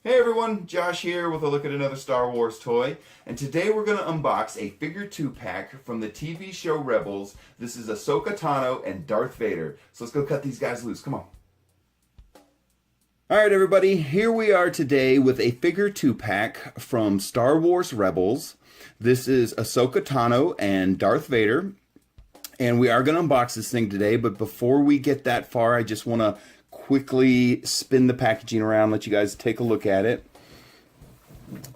Hey everyone, Josh here with a look at another Star Wars toy. And today we're going to unbox a figure 2-pack from the TV show Rebels. This is Ahsoka Tano and Darth Vader. So let's go cut these guys loose. Come on. Alright everybody, here we are today with a figure 2-pack from Star Wars Rebels. This is Ahsoka Tano and Darth Vader. And we are going to unbox this thing today, but before we get that far, I just want to quickly spin the packaging around, let you guys take a look at it.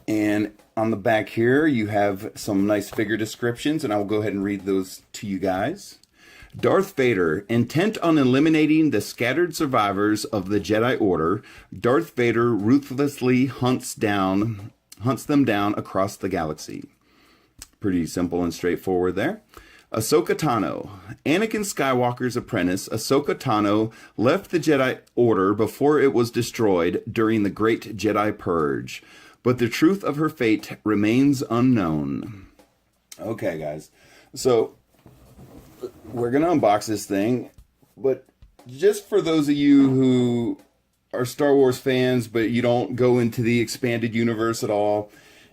And on the back here, you have some nice figure descriptions, and I will go ahead and read those to you guys. Darth Vader, intent on eliminating the scattered survivors of the Jedi Order, Darth Vader ruthlessly hunts them down across the galaxy. Pretty simple and straightforward there. Ahsoka Tano. Anakin Skywalker's apprentice, Ahsoka Tano, left the Jedi Order before it was destroyed during the Great Jedi Purge, but the truth of her fate remains unknown. Okay, guys. So, we're going to unbox this thing, but just for those of you who are Star Wars fans, but you don't go into the expanded universe at all,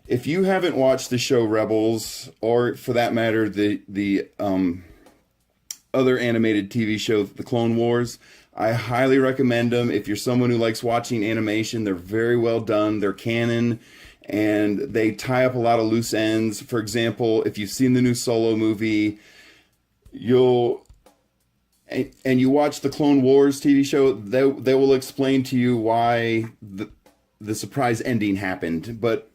if you haven't watched the show Rebels, or for that matter, the other animated TV show, The Clone Wars, I highly recommend them. If you're someone who likes watching animation, they're very well done. They're canon, and they tie up a lot of loose ends. For example, if you've seen the new Solo movie, and you watch the Clone Wars TV show, they will explain to you why the surprise ending happened. But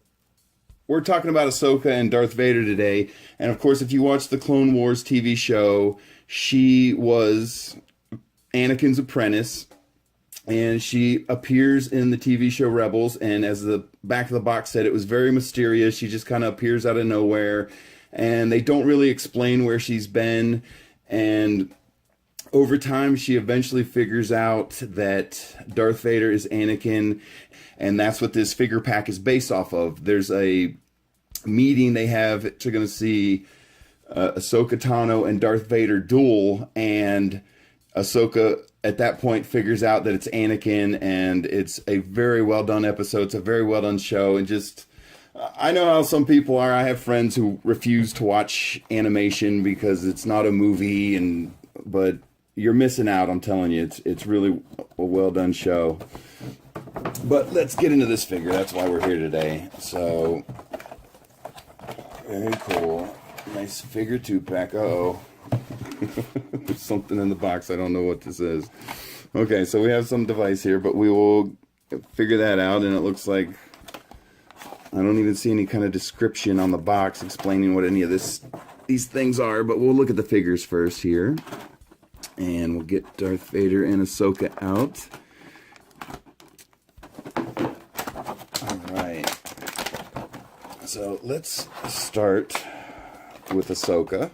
we're talking about Ahsoka and Darth Vader today. And of course, if you watch the Clone Wars TV show, she was Anakin's apprentice. And she appears in the TV show Rebels. And as the back of the box said, it was very mysterious. She just kind of appears out of nowhere. And they don't really explain where she's been. And over time, she eventually figures out that Darth Vader is Anakin, and that's what this figure pack is based off of. There's a meeting they have. You're going to see Ahsoka Tano and Darth Vader duel, and Ahsoka at that point figures out that it's Anakin, and it's a very well done episode. It's a very well done show, and just I know how some people are. I have friends who refuse to watch animation because it's not a movie, but you're missing out, I'm telling you. It's really a well done show. But let's get into this figure. That's why we're here today. So, very cool. Nice figure 2-pack. Uh-oh. There's something in the box. I don't know what this is. Okay, so we have some device here, but we will figure that out. And it looks like I don't even see any kind of description on the box explaining what any of these things are. But we'll look at the figures first here. And we'll get Darth Vader and Ahsoka out. Alright. So let's start with Ahsoka.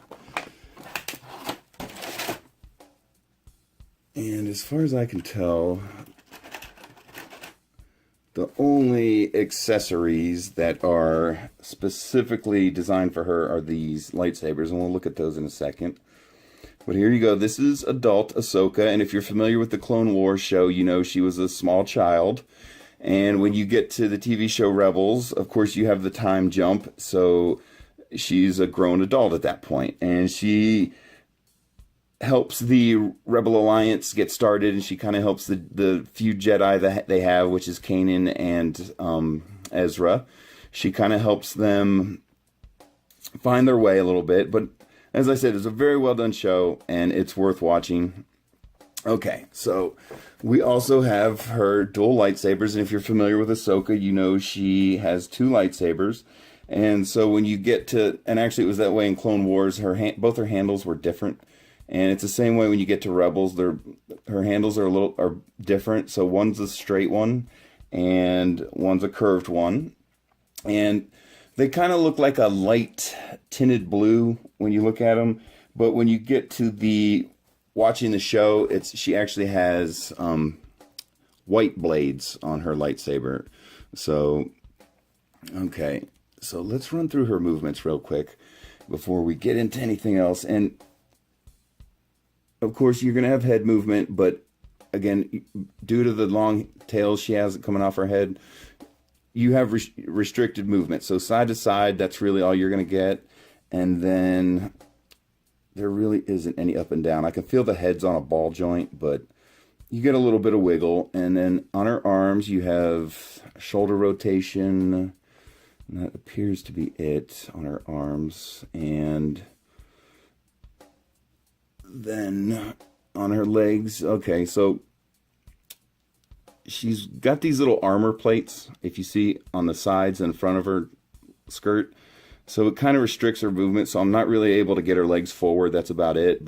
And as far as I can tell, the only accessories that are specifically designed for her are these lightsabers. And we'll look at those in a second. But here you go. This is adult Ahsoka, and if you're familiar with the Clone Wars show, you know she was a small child. And when you get to the TV show Rebels, of course you have the time jump, so she's a grown adult at that point. And she helps the Rebel Alliance get started, and she kind of helps the few Jedi that they have, which is Kanan and Ezra. She kind of helps them find their way a little bit, but as I said, it's a very well done show, and it's worth watching. Okay, so we also have her dual lightsabers, and if you're familiar with Ahsoka, you know she has 2 lightsabers. And so when you get to, and actually it was that way in Clone Wars, both her handles were different. And it's the same way when you get to Rebels, her handles are different. So one's a straight one, and one's a curved one. And they kind of look like a light tinted blue when you look at them, but when you get to watching the show, she actually has white blades on her lightsaber. So, okay, so let's run through her movements real quick before we get into anything else. And of course, you're going to have head movement, but again, due to the long tails she has coming off her head, you have restricted movement. So side to side, that's really all you're going to get. And then there really isn't any up and down. I can feel the head's on a ball joint, but you get a little bit of wiggle. And then on her arms, you have shoulder rotation. And that appears to be it on her arms. And then on her legs, okay, so she's got these little armor plates, if you see, on the sides and front of her skirt. So it kind of restricts her movement, so I'm not really able to get her legs forward. That's about it.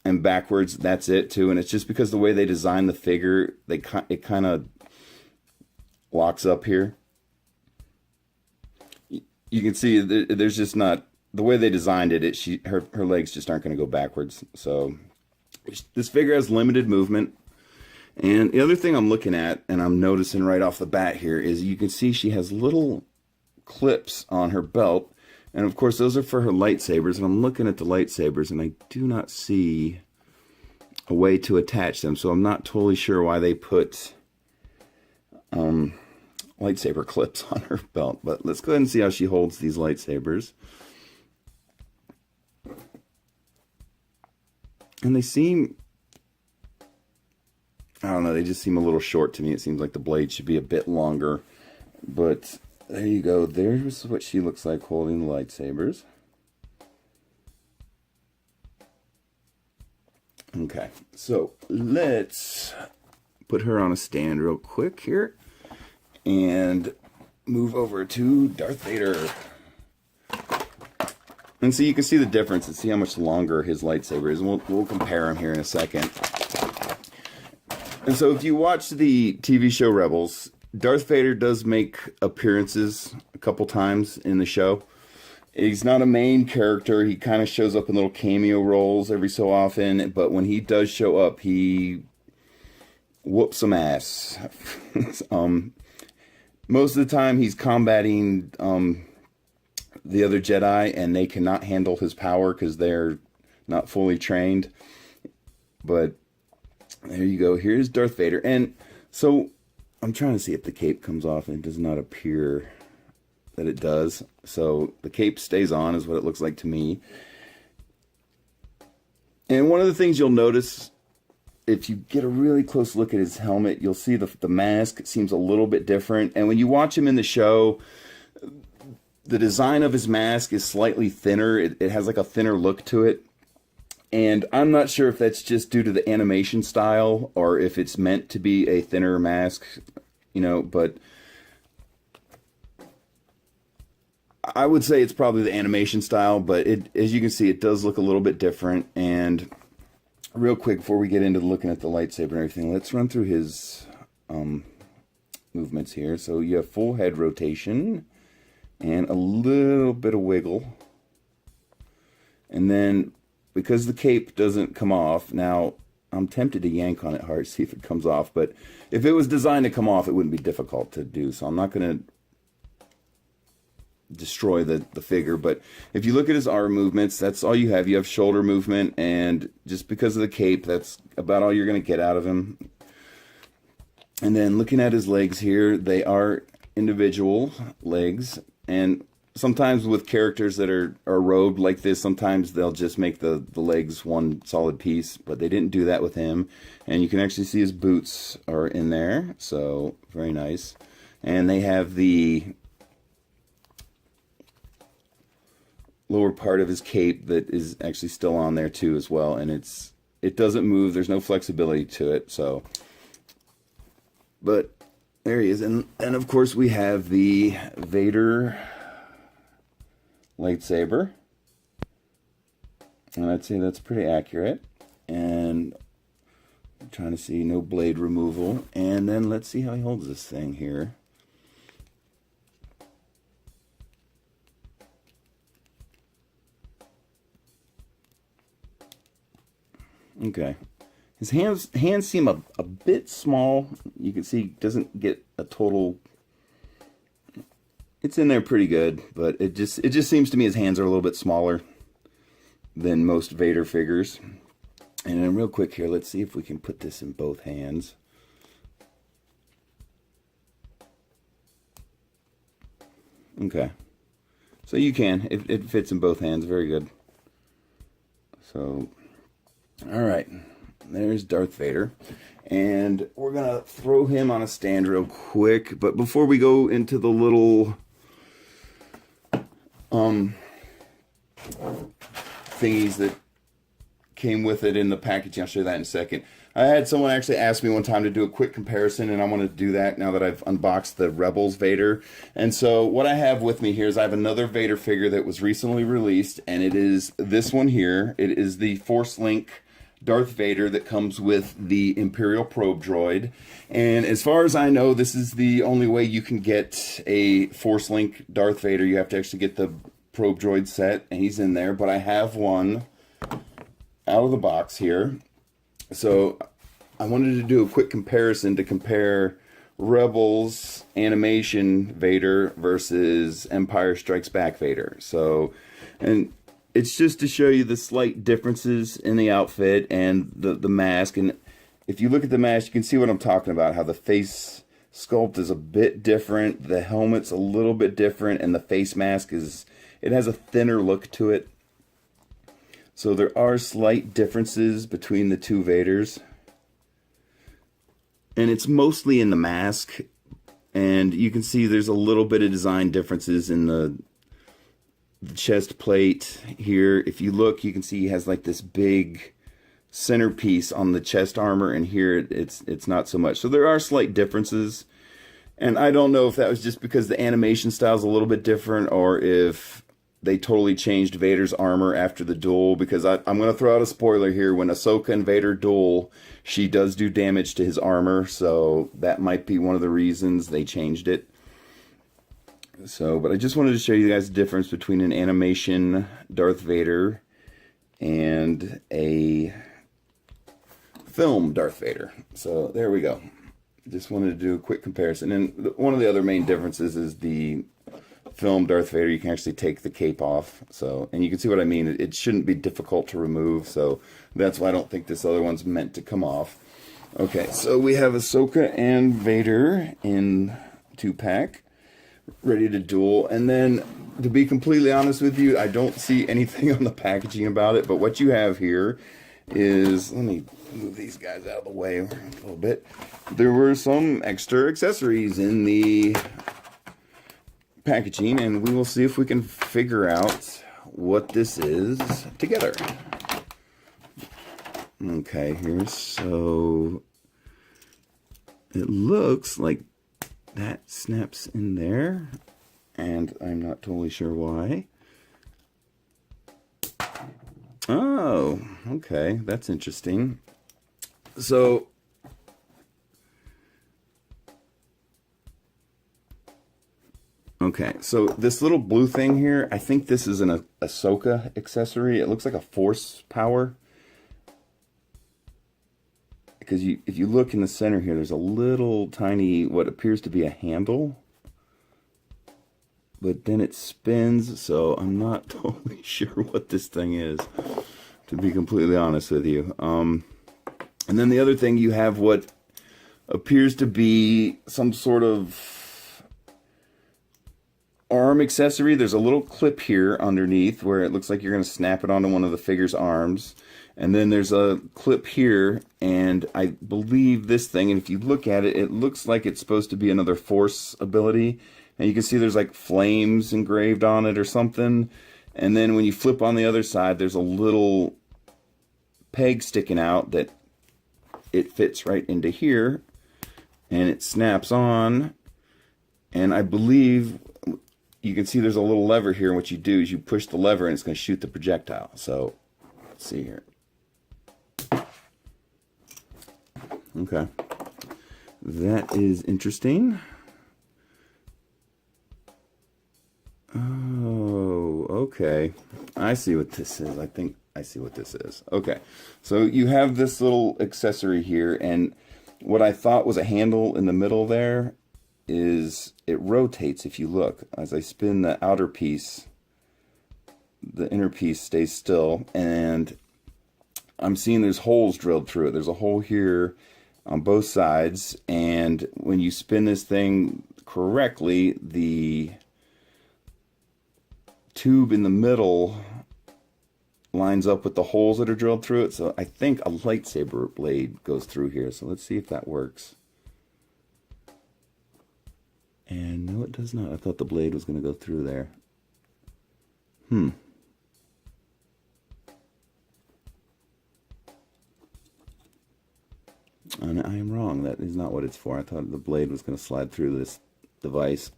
And backwards, that's it too. And it's just because the way they design the figure, it kind of locks up here. You can see there's just not, the way they designed it, her legs just aren't going to go backwards. So this figure has limited movement. And the other thing I'm looking at, and I'm noticing right off the bat here, is you can see she has little clips on her belt. And of course, those are for her lightsabers. And I'm looking at the lightsabers, and I do not see a way to attach them. So I'm not totally sure why they put lightsaber clips on her belt. But let's go ahead and see how she holds these lightsabers. And they seem, I don't know, they just seem a little short to me. It seems like the blade should be a bit longer. But there you go. There's what she looks like holding the lightsabers. Okay, so let's put her on a stand real quick here and move over to Darth Vader. And so you can see the difference and see how much longer his lightsaber is. And we'll compare them here in a second. And so if you watch the TV show Rebels, Darth Vader does make appearances a couple times in the show. He's not a main character. He kind of shows up in little cameo roles every so often. But when he does show up, he whoops some ass. Most of the time he's combating the other Jedi, and they cannot handle his power because they're not fully trained. But there you go. Here's Darth Vader. And so I'm trying to see if the cape comes off, and it does not appear that it does. So the cape stays on is what it looks like to me. And one of the things you'll notice, if you get a really close look at his helmet, you'll see the mask seems a little bit different. And when you watch him in the show, the design of his mask is slightly thinner. It has like a thinner look to it. And I'm not sure if that's just due to the animation style or if it's meant to be a thinner mask, you know, but I would say it's probably the animation style, but as you can see, it does look a little bit different. And real quick, before we get into looking at the lightsaber and everything, let's run through his movements here. So you have full head rotation and a little bit of wiggle. And then because the cape doesn't come off, now I'm tempted to yank on it hard, see if it comes off. But if it was designed to come off, it wouldn't be difficult to do. So I'm not going to destroy the figure. But if you look at his arm movements, that's all you have. You have shoulder movement, and just because of the cape, that's about all you're going to get out of him. And then looking at his legs here, they are individual legs. And sometimes with characters that are robed like this, sometimes they'll just make the legs one solid piece, but they didn't do that with him. And you can actually see his boots are in there, so very nice. And they have the lower part of his cape that is actually still on there too as well, and it doesn't move. There's no flexibility to it. So, but there he is. And of course we have the Vader lightsaber, and I'd say that's pretty accurate. And I'm trying to see no blade removal. And then let's see how he holds this thing here. Okay, his hands seem a bit small. You can see he doesn't get a total. It's in there pretty good, but it just seems to me his hands are a little bit smaller than most Vader figures. And then real quick here, let's see if we can put this in both hands. Okay. So you can. It fits in both hands. Very good. So, all right. There's Darth Vader. And we're going to throw him on a stand real quick. But before we go into the little thingies that came with it in the packaging, I'll show you that in a second. I had someone actually ask me one time to do a quick comparison, and I want to do that now that I've unboxed the Rebels Vader. And so what I have with me here is I have another Vader figure that was recently released, and it is this one here. It is the Force Link Darth Vader that comes with the Imperial probe droid. And as far as I know, this is the only way you can get a Force Link Darth Vader. You have to actually get the probe droid set, and he's in there. But I have one out of the box here. So I wanted to do a quick comparison to compare Rebels animation Vader versus Empire Strikes Back Vader. So, and it's just to show you the slight differences in the outfit and the mask. And if you look at the mask, you can see what I'm talking about, how the face sculpt is a bit different, the helmet's a little bit different, and the face mask it has a thinner look to it. So there are slight differences between the two Vaders. And it's mostly in the mask. And you can see there's a little bit of design differences in the chest plate here. If you look, you can see he has like this big centerpiece on the chest armor, and here it's not so much. So there are slight differences. And I don't know if that was just because the animation style is a little bit different, or if they totally changed Vader's armor after the duel, because I'm going to throw out a spoiler here. When Ahsoka and Vader duel, she does do damage to his armor, so that might be one of the reasons they changed it. So, but I just wanted to show you guys the difference between an animation Darth Vader and a film Darth Vader. So there we go. Just wanted to do a quick comparison. And one of the other main differences is the film Darth Vader, you can actually take the cape off. So, and you can see what I mean. It shouldn't be difficult to remove. So that's why I don't think this other one's meant to come off. Okay, so we have Ahsoka and Vader in 2-pack, ready to duel. And then, to be completely honest with you, I don't see anything on the packaging about it. But what you have here is, let me move these guys out of the way a little bit. There were some extra accessories in the packaging, and we will see if we can figure out what this is together. Okay, here, so it looks like that snaps in there, and I'm not totally sure why. Oh, okay, that's interesting. So okay, so this little blue thing here, I think this is an Ahsoka accessory. It looks like a force power. Because if you look in the center here, there's a little tiny, what appears to be a handle. But then it spins, so I'm not totally sure what this thing is, to be completely honest with you. And then the other thing, you have what appears to be some sort of arm accessory. There's a little clip here underneath where it looks like you're going to snap it onto one of the figure's arms. And then there's a clip here, and I believe this thing, and if you look at it, it looks like it's supposed to be another force ability. And you can see there's like flames engraved on it or something. And then when you flip on the other side, there's a little peg sticking out that it fits right into here. And it snaps on. And I believe you can see there's a little lever here. And what you do is you push the lever and it's going to shoot the projectile. So let's see here. Okay. That is interesting. Oh, okay. I see what this is. I think I see what this is. Okay. So you have this little accessory here, and what I thought was a handle in the middle there is it rotates if you look. As I spin the outer piece, the inner piece stays still, and I'm seeing there's holes drilled through it. There's a hole here on both sides, and when you spin this thing correctly, the tube in the middle lines up with the holes that are drilled through it. So I think a lightsaber blade goes through here. So let's see if that works. And no, it does not. I thought the blade was going to go through there. And I am wrong. That is not what it's for. I thought the blade was going to slide through this device.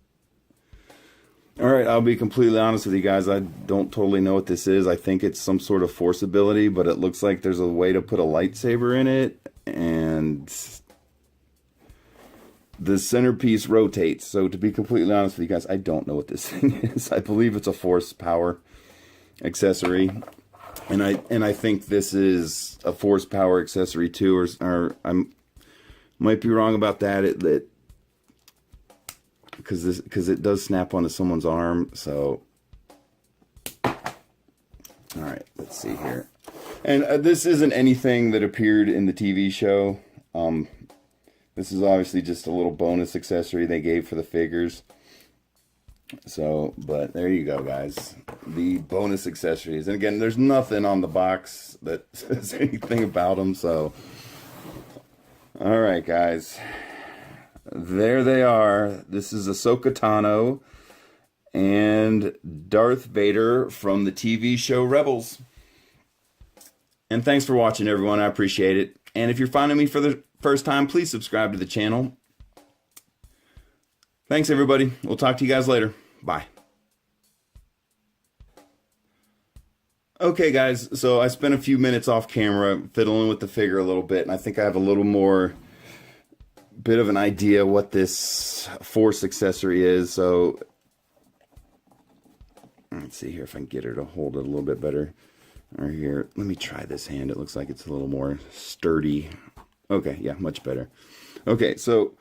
Alright, I'll be completely honest with you guys. I don't totally know what this is. I think it's some sort of force ability, but it looks like there's a way to put a lightsaber in it, and the centerpiece rotates. So to be completely honest with you guys, I don't know what this thing is. I believe it's a force power accessory, and I think this is a force power accessory too, or I might be wrong about that. Because it does snap onto someone's arm. So, all right, let's see here. And this isn't anything that appeared in the TV show. This is obviously just a little bonus accessory they gave for the figures. So, but there you go, guys. The bonus accessories. And again, there's nothing on the box that says anything about them. So, all right, guys. There they are. This is Ahsoka Tano and Darth Vader from the TV show Rebels. And thanks for watching, everyone. I appreciate it. And if you're finding me for the first time, please subscribe to the channel. Thanks, everybody. We'll talk to you guys later. Bye. Okay, guys. So I spent a few minutes off camera fiddling with the figure a little bit, and I think I have a little more bit of an idea what this force accessory is. So let's see here if I can get her to hold it a little bit better. Right here, let me try this hand. It looks like it's a little more sturdy. Okay, yeah, much better. Okay, so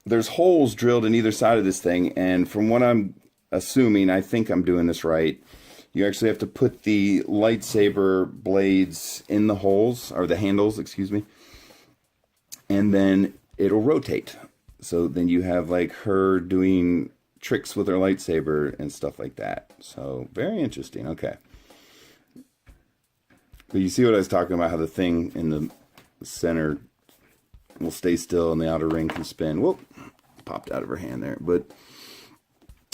there's holes drilled in either side of this thing, and from what I'm assuming, I think I'm doing this right, you actually have to put the lightsaber blades in the holes, or the handles, excuse me, and then it'll rotate. So then you have like her doing tricks with her lightsaber and stuff like that. So very interesting. Okay. But you see what I was talking about, how the thing in the center will stay still and the outer ring can spin. Whoop, popped out of her hand there. But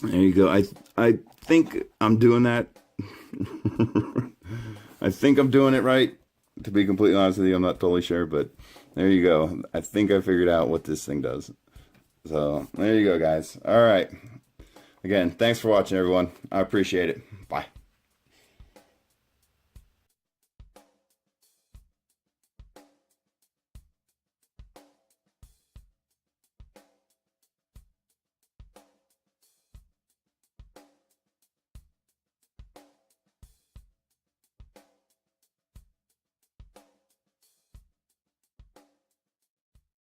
there you go. I think I'm doing that. I think I'm doing it right. To be completely honest with you, I'm not totally sure, but there you go. I think I figured out what this thing does. So there you go, guys. All right. Again, thanks for watching, everyone. I appreciate it.